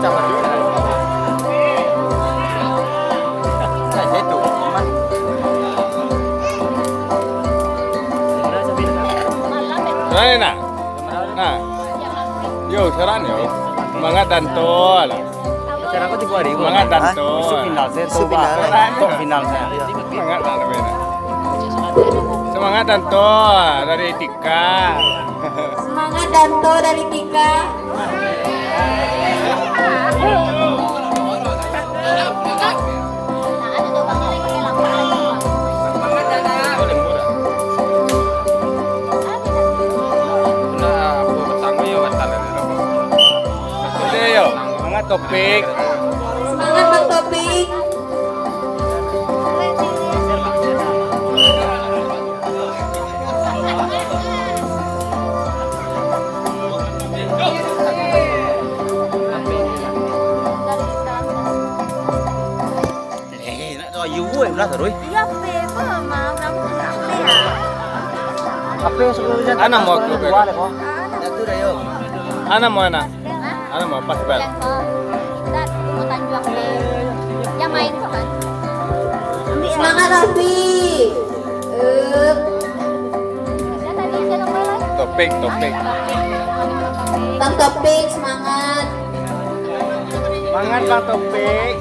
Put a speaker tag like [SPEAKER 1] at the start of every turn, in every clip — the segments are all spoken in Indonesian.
[SPEAKER 1] macam mana? Saya itu.
[SPEAKER 2] Mana nak? Nah, yo seran yo. Semangat dan tol.
[SPEAKER 1] Cara aku tiga hari.
[SPEAKER 2] Semangat dan tol.
[SPEAKER 1] Isu final saya coba. Top final saya.
[SPEAKER 2] Semangat dan beda. Semangat dan tol dari Tika.
[SPEAKER 3] Semangat Danto dari Tika.
[SPEAKER 2] Semangat topik.
[SPEAKER 3] Semangat Bang Topik.
[SPEAKER 1] Nak doa you belah terus.
[SPEAKER 3] Ya Pepe mau kamu apa ya?
[SPEAKER 1] Apa yang sebelumnya?
[SPEAKER 2] Anak mau aku.
[SPEAKER 1] Nak tu dah yo.
[SPEAKER 2] Anak mau anak. Anak mau pas bel.
[SPEAKER 4] Kita mau Tanjuang deh. Yang main tuh kan?
[SPEAKER 3] Semangat Raffi.
[SPEAKER 4] Ya tadi saya nomor lagi.
[SPEAKER 2] Topik, topik.
[SPEAKER 3] Bang Topik semangat.
[SPEAKER 2] Semangat Bang Topik.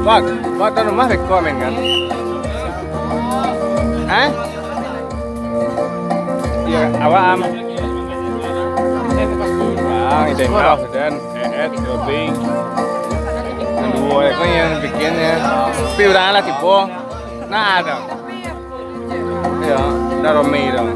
[SPEAKER 2] Wah, tuan rumah komen kan? Hah? Iya, awak am. Bang, ide kau dan shopping. Kedua itu yang bikinnya. Tapi udah lah tipe. Nah ada. Ya, udah rame dong.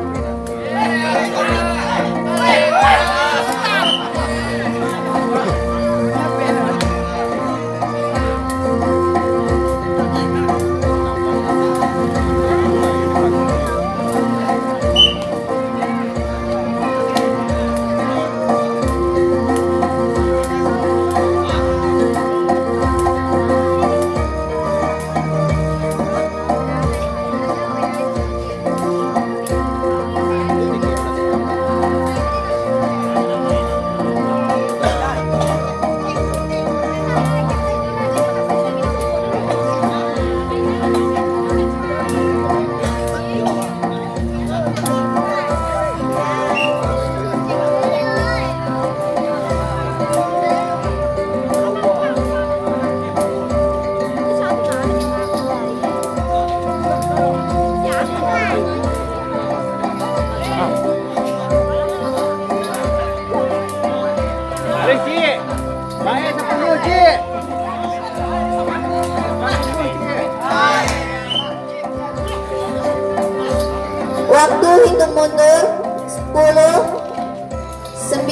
[SPEAKER 3] Waktu hitung mundur 10 9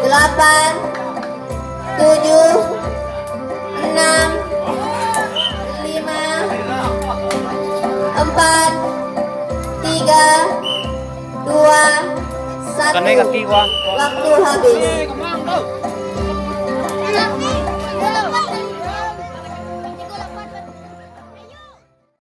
[SPEAKER 3] 8 7 6 5 4 3 2 1.
[SPEAKER 1] Kanai kaki gua.
[SPEAKER 3] Waktu habis.